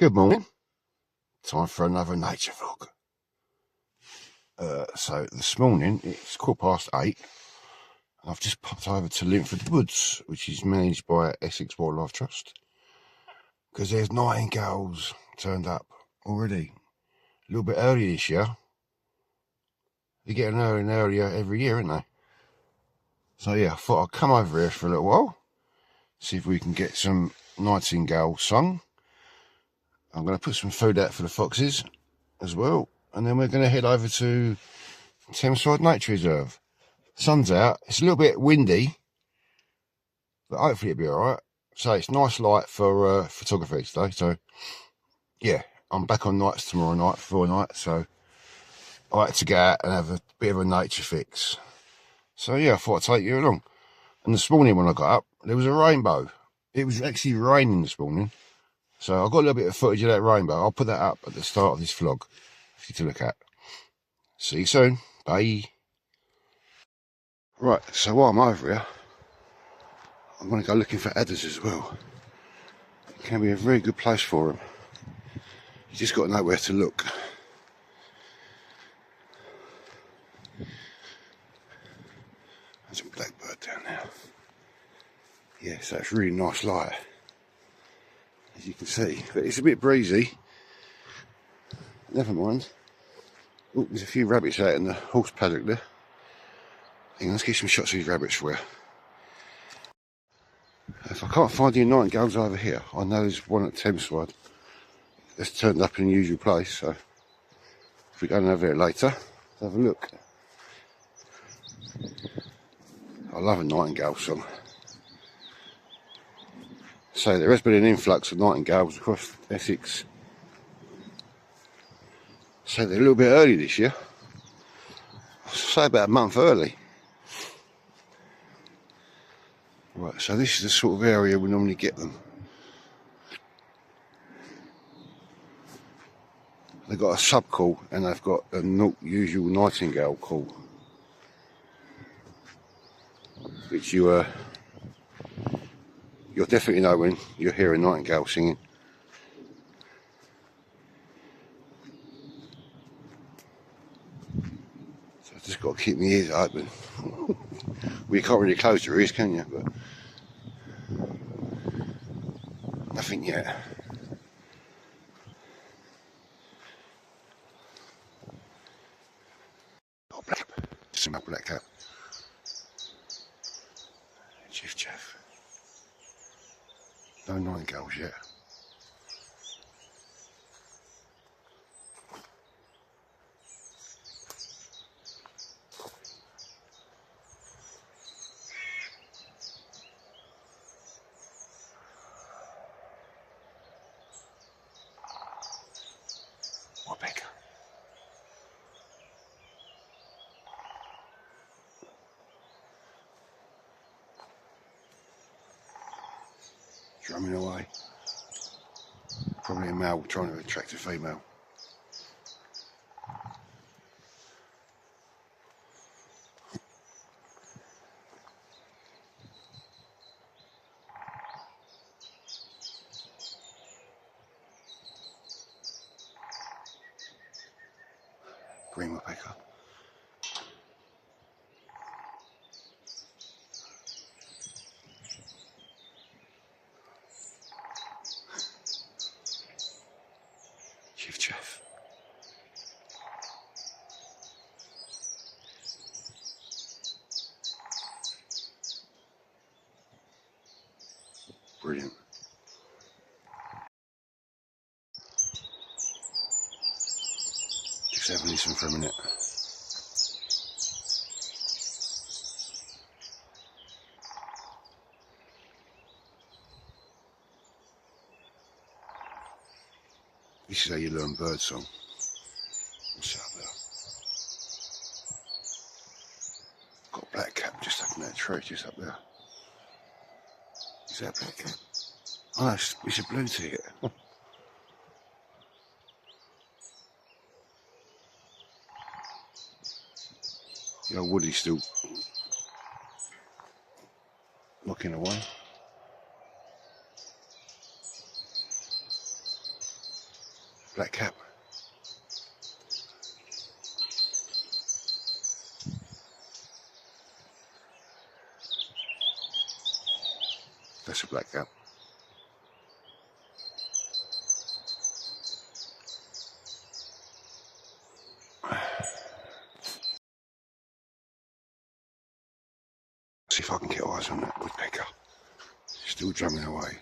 Good morning. Time for another nature vlog. So this morning it's 8:15. I've just popped over to Linford Woods, which is managed by Essex Wildlife Trust, because there's nightingales turned up already. A little bit early this year. They're getting earlier and earlier every year, aren't they? So yeah, I thought I'd come over here for a little while, see if we can get some nightingale sung. I'm going to put some food out for the foxes as well, and then we're going to head over to Thameside Nature Reserve. Sun's out, it's a little bit windy, but hopefully it'll be alright. So it's nice light for photography today. So yeah, I'm back on nights tomorrow night for a night, so I like to go out and have a bit of a nature fix. So yeah, I thought I'd take you along. And this morning when I got up, there was a rainbow. It was actually raining this morning, so I got a little bit of footage of that rainbow. I'll put that up at the start of this vlog for you to look at. See you soon. Bye. Right, so while I'm over here, I'm going to go looking for adders as well. It can be a very good place for them. You just got to know where to look. There's a blackbird down there. Yeah, so it's really nice light, as you can see. But it's a bit breezy. Never mind. Oh, there's a few rabbits out in the horse paddock there. Hang on, let's get some shots of these rabbits for you. If I can't find any nightingales over here, I know there's one at Thameside that's turned up in the usual place, so if we go over there later, let's have a look. I love a nightingale song. So there has been an influx of nightingales across Essex. So they're a little bit early this year. I'll say about a month early. Right, so this is the sort of area we normally get them. They've got a sub-call and they've got a not usual nightingale call, which you'll definitely know when you hear a nightingale singing. So I've just got to keep my ears open. Well, you can't really close your ears, can you? But nothing yet. Oh, black. Just a black cap. Chiff chaff. No nightingales yet. Woodpecker. Drumming away. Probably a male trying to attract a female. Green woodpecker. Chiff chaff. Brilliant. Just have a listen for a minute. This is how you learn bird song. What's up there? Got a black cap just up in that tree, just up there. Is that a black cap? Oh no, it's a blue ticket. The old Woody's still looking away. black cap. That's a black cap. See if I can get eyes on that woodpecker. Still drumming away.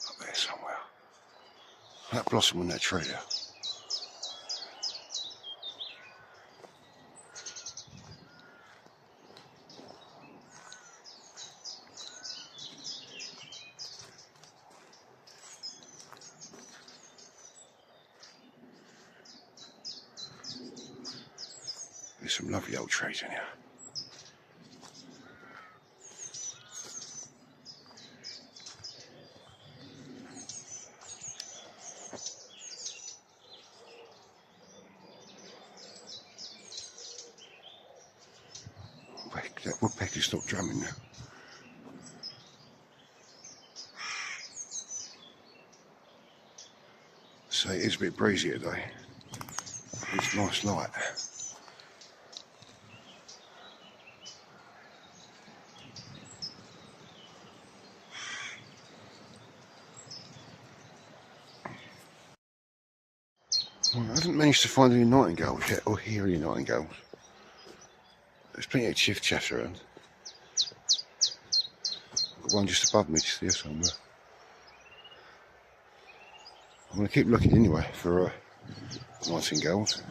Up there somewhere. That blossom on that tree there. There's some lovely old trees in here. That woodpecker stopped drumming now. So it is a bit breezy today. It's nice light. Well, I haven't managed to find any nightingales yet, or hear any nightingales. There's plenty of chiff chatter around. Got one just above me, just there somewhere. I'm going to keep looking anyway for nightingales.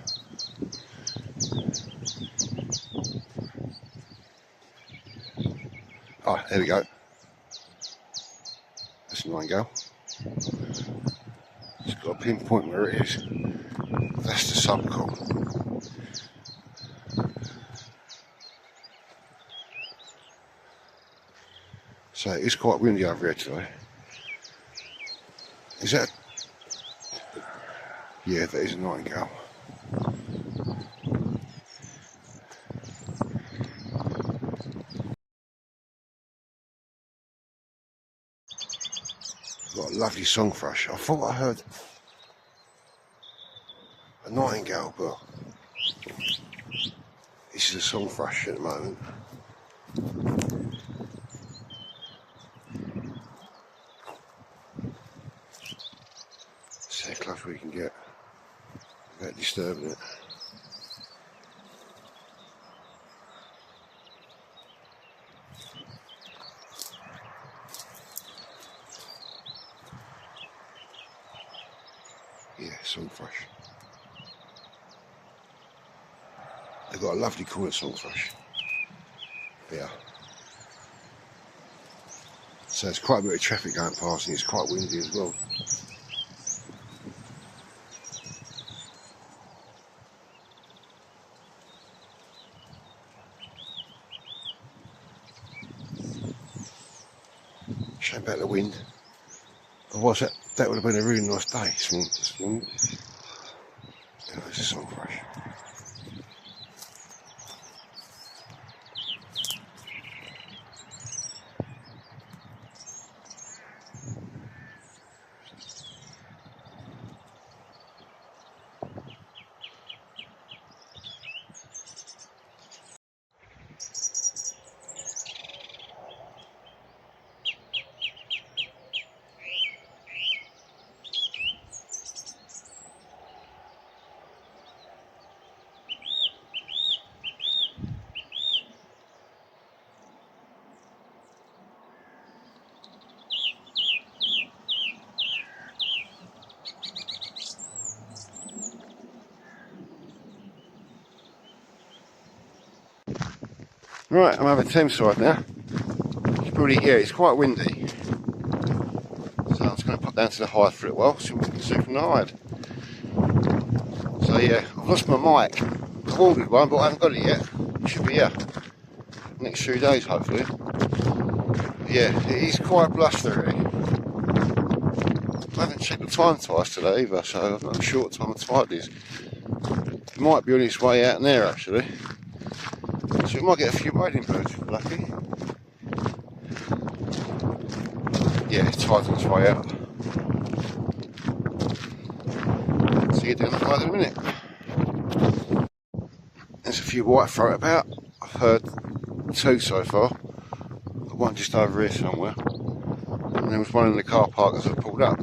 Oh, there we go. That's a nightingale. It's got a pinpoint where it is. That's the subcall. So it's quite windy over here today. Is that? Yeah, that is a nightingale. Got a lovely song thrush. I thought I heard a nightingale, but this is a song thrush at the moment. See how close we can get without disturbing it. Yeah, song thrush. They've got a lovely call at song thrush. Yeah. So there's quite a bit of traffic going past and it's quite windy as well. Shame about the wind. Otherwise that would have been a really nice day this morning. Yeah, there's a song thrush. Right, I'm over Thames side now. It's probably, yeah, it's quite windy. So I'm just going to pop down to the Hyde for a while, see what we can see from the Hyde. So yeah, I've lost my mic. I've ordered one, but I haven't got it yet. It should be here. Next 3 days, hopefully. But yeah, it is quite blustery. I haven't checked the time twice today either, so I'm not sure what time the tide is. It might be on its way out there actually. So we might get a few wading birds if we're lucky. Yeah, tide's on its way out. See you down the tide in a minute. There's a few white throat about. I've heard 2 so far. Got one just over here somewhere. And there was one in the car park as I pulled up.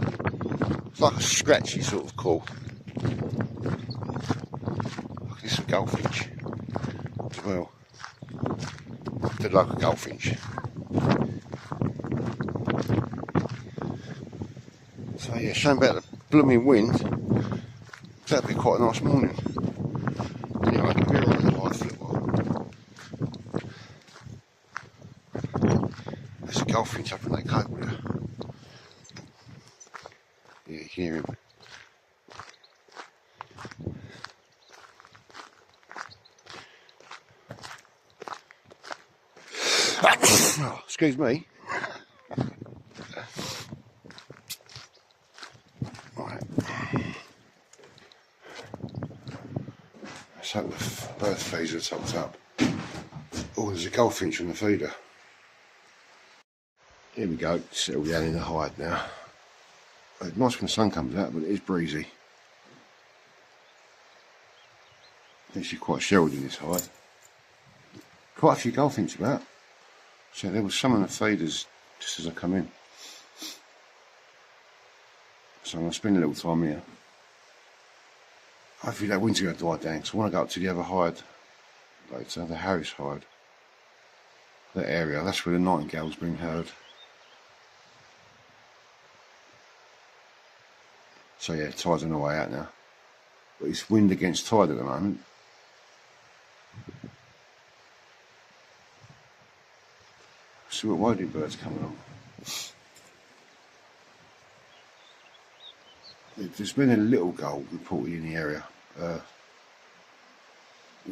It's like a scratchy sort of call. There's some goldfinch as well. The local goldfinch. So yeah, shame about the blooming wind. That'd be quite a nice morning. Anyway, we're on the tide for a little while. There's a goldfinch up in that cable there. Yeah, you can hear him. Oh, excuse me. Right. Let's hope the bird feeder topped up. Oh, there's a goldfinch on the feeder. Here we go, settle down in the hide now. It's nice when the sun comes out, but it is breezy. Actually quite sheltered in this hide. Quite a few goldfinch about. So there was some on the feeders just as I come in. So I'm going to spend a little time here. Hopefully that wind's going to die down, because I want to go up to the other hide later, the Harris hide. That area, that's where the nightingale's been heard. So yeah, tide's on the way out now. But it's wind against tide at the moment. See what wading bird's coming on. There's been a little gull reported in the area. It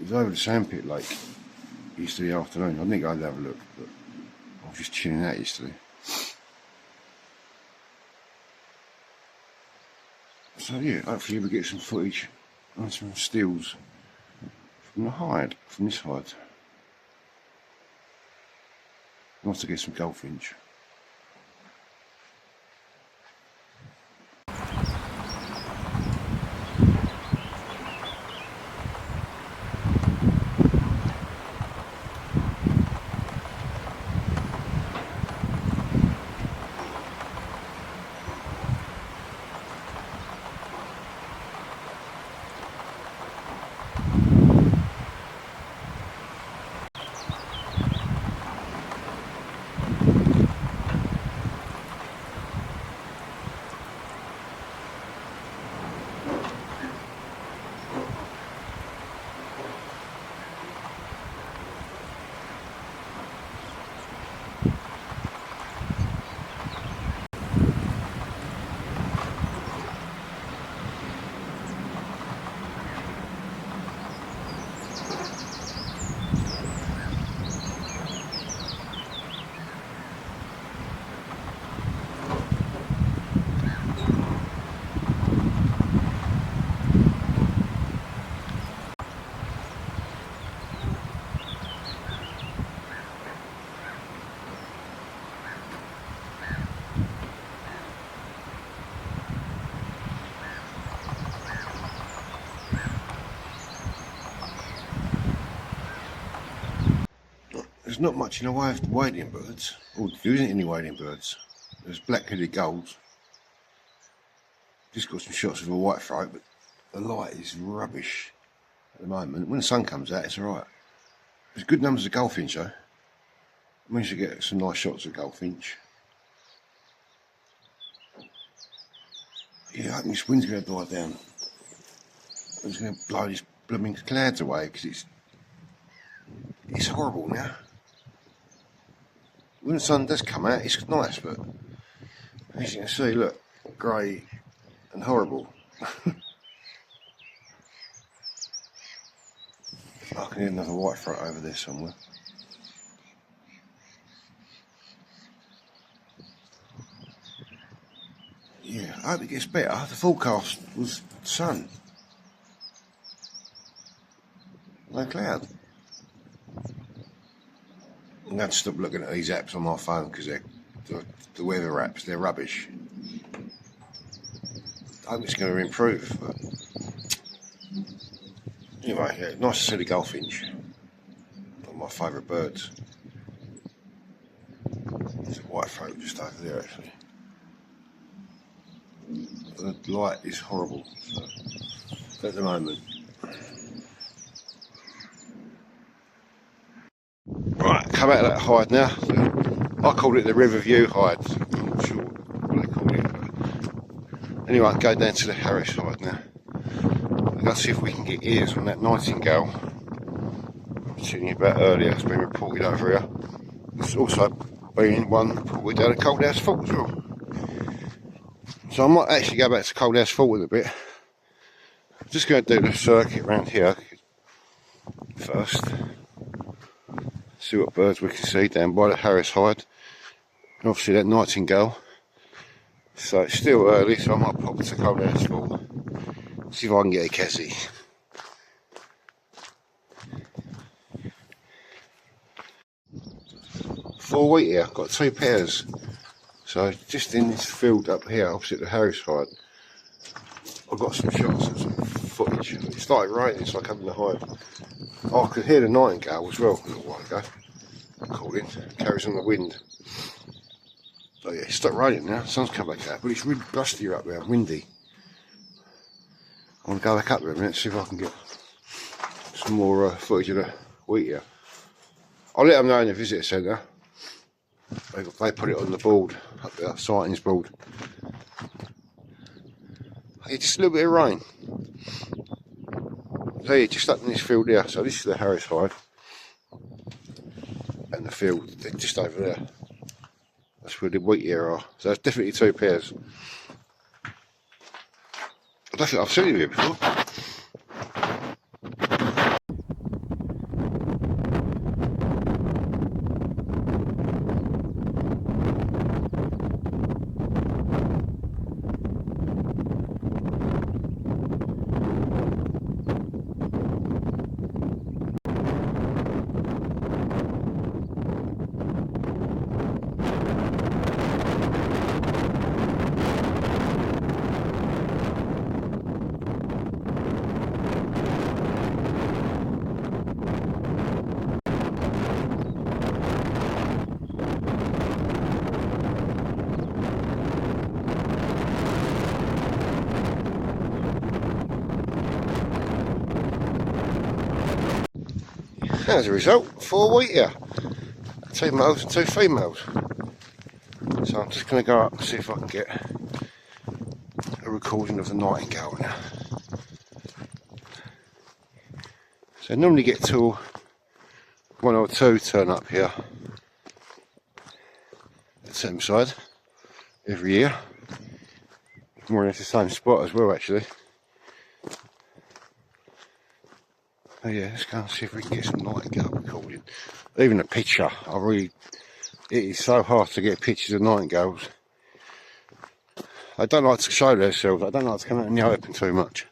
was over the Sandpit Lake yesterday afternoon. I didn't go and have a look, but I was just chilling out yesterday. So yeah, hopefully we get some footage on some stills from the hide, from this hide. Nice to get some goldfinch. There's not much in the way of wading birds, or there isn't any wading birds. There's black-headed gulls. Just got some shots of a white throat, but the light is rubbish at the moment. When the sun comes out, it's alright. There's good numbers of goldfinch though. I managed to get some nice shots of goldfinch. Yeah, I think this wind's going to die down. It's going to blow these blooming clouds away, because it's horrible now. When the sun does come out, it's nice, but as you can see, look, grey and horrible. I can hear another white throat over there somewhere. Yeah, I hope it gets better. The forecast was sun. No cloud. I'm going to stop looking at these apps on my phone because they're the weather apps, they're rubbish. I hope it's going to improve. But anyway, yeah, nice to see the goldfinch. One of my favourite birds. There's a white throat just over there actually. The light is horrible so, at the moment. Right, come out of that hide now. I called it the Riverview hide. I'm not sure what they call it. But anyway, go down to the Harris hide now. We're going to see if we can get ears on that nightingale I was telling you about earlier. It's been reported over here. There's also been one reported down at Cold House Fort as well. So I might actually go back to Cold House Fort in a bit. I'm just going to do the circuit around here first. See what birds we can see down by the Harris hide. And obviously that nightingale. So it's still early, so I might pop to Cold House Fort. See if I can get a Cassie. For Wheatear, I've got 2 pairs. So just in this field up here, opposite the Harris hide, I've got some shots and some footage. It started raining, so I come in the hide. Oh, I could hear the nightingale as well a little while ago. Calling, carries on the wind. So yeah, it's stopped raining now, the sun's come back out, but it's really blustery up there, windy. I want to go back up there a minute, see if I can get some more footage of the Wheatear. I'll let them know in the visitor centre. They put it on the board, up there, sightings board. Yeah, just a little bit of rain. So yeah, just up in this field here, so this is the Harris hide. And the field, they're just over there. That's where the Wheatear are. So that's definitely 2 pairs. I don't think I've seen it here before. As a result, 4 Wheatear. 2 males and 2 females. So I'm just going to go up and see if I can get a recording of the nightingale now. So I normally get 1 or 2 turn up here at the same side every year. More or less the same spot as well actually. Oh yeah, let's go and see if we can get some nightingale recording. Even a picture, it is so hard to get pictures of nightingales. They don't like to show themselves, they don't like to come out in the open too much.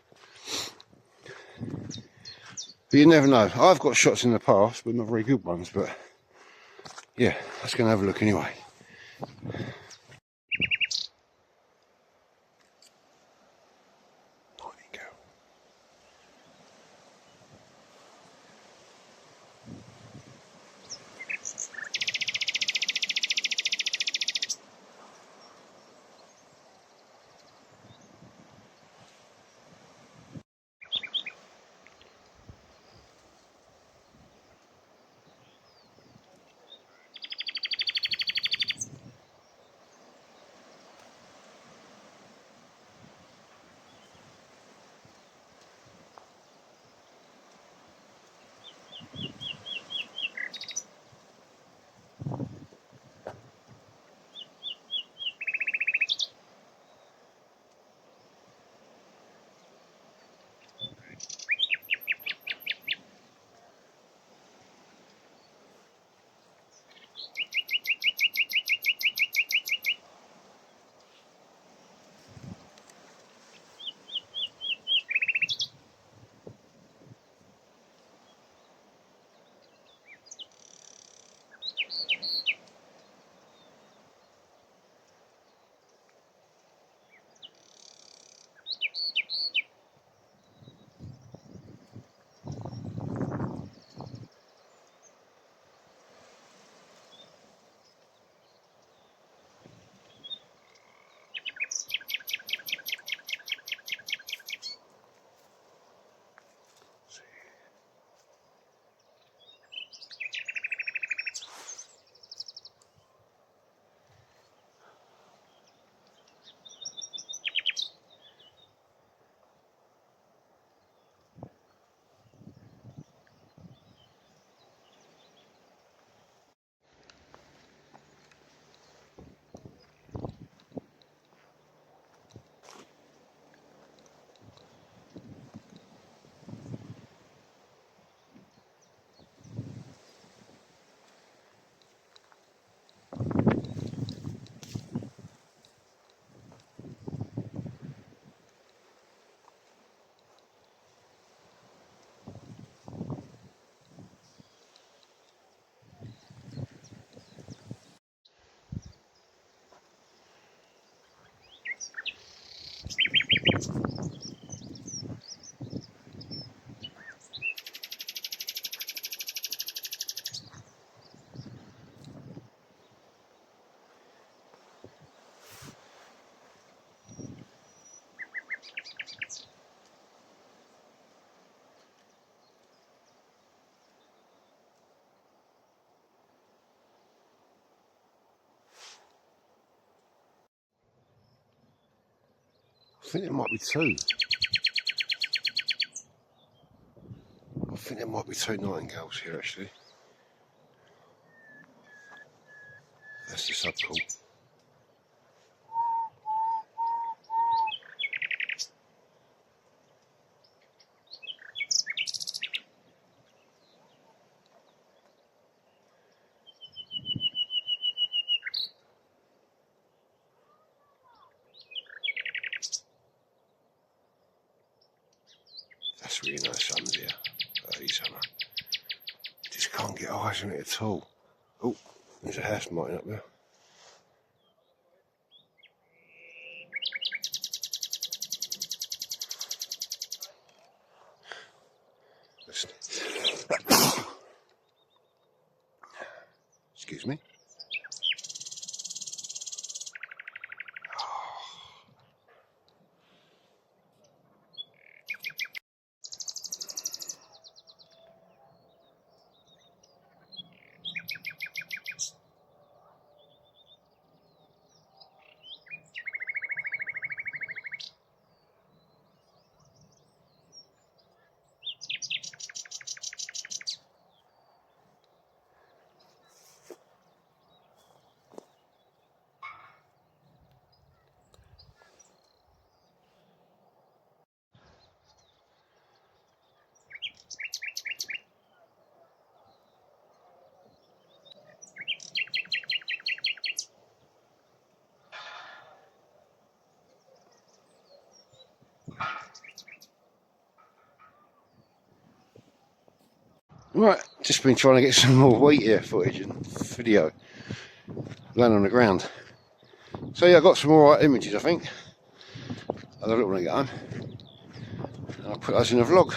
But you never know. I've got shots in the past, but not very good ones, but yeah, let's go and have a look anyway. think there might be two. I think there might be two nightingales here actually. That's the subcall. That's really nice sun here, early summer. Just can't get eyes on it at all. Oh, there's a house miting up there. Excuse me. Right, just been trying to get some more Wheatear footage and video laying on the ground. So yeah, I got some alright images I think. I'll have a look when I get home. And I'll put those in a vlog,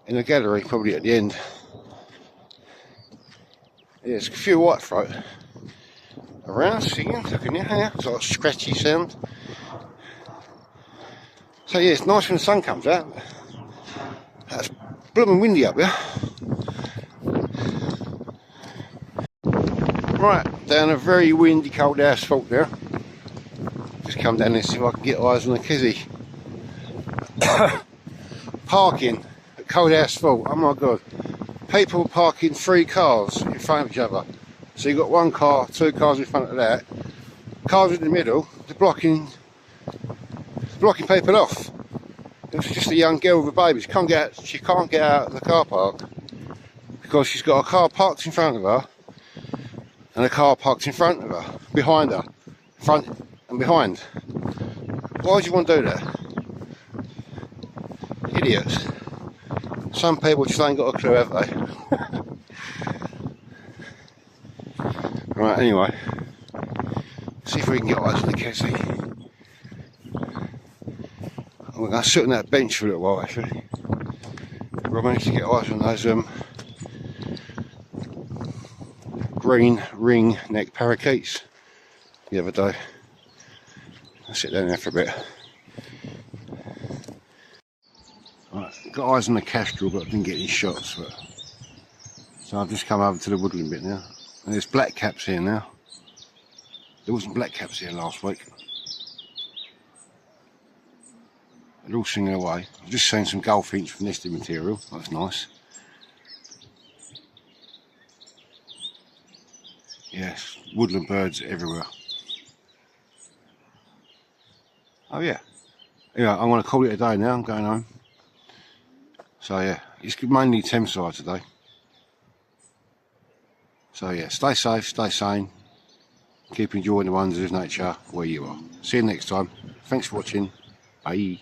in a gallery probably at the end. Yeah, there's a few whitethroat around singing, I can hear, it's like a scratchy sound. So yeah, it's nice when the sun comes out. That's blooming windy up here. Right, down a very windy cold asphalt there. Just come down and see if I can get eyes on the kizzy. Parking at cold asphalt, oh my god. People parking 3 cars in front of each other. So you've got 1 car, 2 cars in front of that. Cars in the middle, they're blocking people off. It's just a young girl with a baby. She can't get out of the car park because she's got a car parked in front of her and a car parked in front of her, behind her, front and behind. Why would you want to do that? Idiots. Some people just ain't got a clue, have they? Right, anyway, see if we can get eyes on the kizzy. We're going to sit on that bench for a little while actually. I managed to get eyes on those green ring neck parakeets the other day. I'll sit down there for a bit. Right, got eyes on the kestrel but I didn't get any shots. So I've just come over to the woodland bit now. And there's black caps here now. There wasn't black caps here last week. They're all singing away. I've just seen some goldfinch from nesting material. That's nice. Yes, woodland birds everywhere. Oh yeah. Yeah, I'm going to call it a day now. I'm going home. So yeah, it's mainly Thameside today. So yeah, stay safe, stay sane. Keep enjoying the wonders of nature where you are. See you next time. Thanks for watching. Bye.